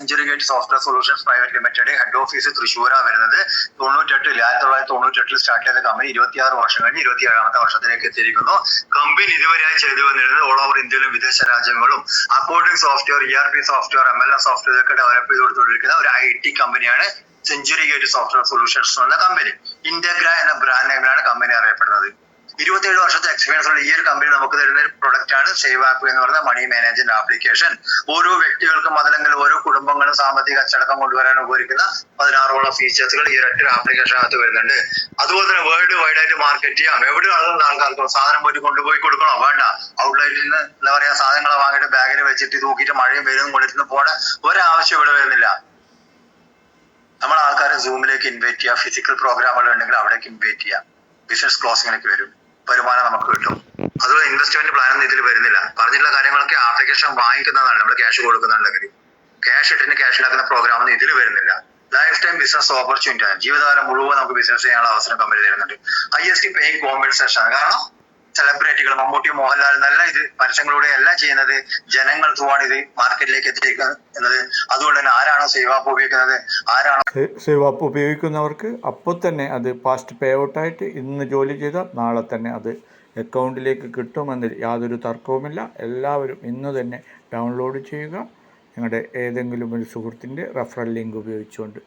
Century gate software solutions private limited head office തൃശ്ശൂരാണ് വരുന്നത്. 1998 start ചെയ്ത കമ്പനി 26 വർഷം കഴിഞ്ഞ് 27ാമത്തെ വർഷത്തിലേക്ക് എത്തിയിരിക്കുന്നു. കമ്പനി ഇതുവരെയായി ചെയ്തു വന്നിരുന്നത് ഓൾ ഓവർ ഇന്ത്യയിലും വിദേശ രാജ്യങ്ങളും accounting software, ERP software, MLM software ഇതൊക്കെ ഡെവലപ്പ് ചെയ്ത് കൊടുത്തുകൊണ്ടിരിക്കുന്ന ഒരു IT കമ്പനിയാണ് സെഞ്ചുറി ഗേറ്റ് സോഫ്റ്റ്വെയർ സൊല്യൂഷൻസ് എന്ന കമ്പനി. ഇന്റഗ്ര എന്ന ബ്രാൻഡ് നെയിമിലാണ് കമ്പനി അറിയപ്പെടുന്നത്. 27 വർഷത്തെ എക്സ്പീരിയൻസ് ഉള്ള ഈ ഒരു കമ്പനി നമുക്ക് തരുന്ന ഒരു പ്രൊഡക്റ്റ് ആണ് സേവ് ആപ്പ് എന്ന് പറയുന്ന മണി മാനേജ്മെന്റ് ആപ്ലിക്കേഷൻ. ഓരോ വ്യക്തികൾക്കും അതല്ലെങ്കിൽ ഓരോ കുടുംബങ്ങളും സാമ്പത്തിക അച്ചടക്കം കൊണ്ടുവരാൻ ഉപകരിക്കുന്ന 16ഓളം ഫീച്ചേഴ്സുകൾ ഈ ഒരൊറ്റ ആപ്ലിക്കേഷനകത്ത് വരുന്നുണ്ട്. അതുപോലെ തന്നെ വേൾഡ് വൈഡ് ആയിട്ട് മാർക്കറ്റ് ചെയ്യാം. എവിടെ ആളുകൾ ആൾക്കാർക്ക് സാധനം പോയിട്ട് കൊണ്ടുപോയി കൊടുക്കണോ വേണ്ട, ഔട്ട്ലെറ്റിൽ നിന്ന് എന്താ പറയാ സാധനങ്ങൾ വാങ്ങിയിട്ട് ബാഗിൽ വെച്ചിട്ട് തൂക്കിയിട്ട് മഴയും വെയിലും കൊണ്ടിട്ട് പോണ ഒരാവശ്യം ഇവിടെ വരുന്നില്ല. നമ്മൾ ആൾക്കാരെ സൂമിലേക്ക് ഇൻവൈറ്റ് ചെയ്യുക, ഫിസിക്കൽ പ്രോഗ്രാമുകൾ ഉണ്ടെങ്കിൽ അവിടേക്ക് ഇൻവൈറ്റ് ചെയ്യുക, ബിസിനസ് ക്ലോസിങ്ങിലേക്ക് വരും, വരുമാനം നമുക്ക് കിട്ടും. അതുപോലെ ഇൻവെസ്റ്റ്മെന്റ് പ്ലാൻ ഒന്നും ഇതിൽ വരുന്നില്ല. പറഞ്ഞിട്ടുള്ള കാര്യങ്ങളൊക്കെ ആപ്ലിക്കേഷൻ വാങ്ങിക്കുന്നതാണ്, നമ്മൾ ക്യാഷ് കൊടുക്കുന്നുണ്ടെങ്കിൽ. ക്യാഷ് ഇട്ടിന് ക്യാഷ് ഉണ്ടാക്കുന്ന പ്രോഗ്രാം ഒന്നും ഇതിൽ വരുന്നില്ല. ലൈഫ് ടൈം ബിസിനസ് ഓപ്പർച്യൂണിറ്റി ആണ്. ജീവിതകാലം മുഴുവൻ നമുക്ക് ബിസിനസ് ചെയ്യാനുള്ള അവസരം കമ്പനി തരുന്നുണ്ട്. highest പേയിങ് കോമ്പൻസേഷൻ ആണ്. കാരണം സെലിബ്രിറ്റികൾ മമ്മൂട്ടി, മോഹൻലാൽ നല്ല ഇത് പരസ്യങ്ങളിലൂടെ എല്ലാം ചെയ്യുന്നത് ജനങ്ങൾ ത്രൂവാണ് ഇത് മാർക്കറ്റിലേക്ക് എത്തിക്കുക എന്നത്. അതുകൊണ്ട് തന്നെ ആരാണോ സേവ് ആപ്പ് ഉപയോഗിക്കുന്നത്, സേവ് ആപ്പ് ഉപയോഗിക്കുന്നവർക്ക് അപ്പോൾ തന്നെ അത് ഫാസ്റ്റ് പേ ഔട്ടായിട്ട് ഇന്ന് ജോലി ചെയ്താൽ നാളെ തന്നെ അത് അക്കൗണ്ടിലേക്ക് കിട്ടുമെന്നതിൽ യാതൊരു തർക്കവുമില്ല. എല്ലാവരും ഇന്ന് തന്നെ ഡൗൺലോഡ് ചെയ്യുക, നിങ്ങളുടെ ഏതെങ്കിലും ഒരു സുഹൃത്തിൻ്റെ റെഫറൽ ലിങ്ക് ഉപയോഗിച്ചുകൊണ്ട്.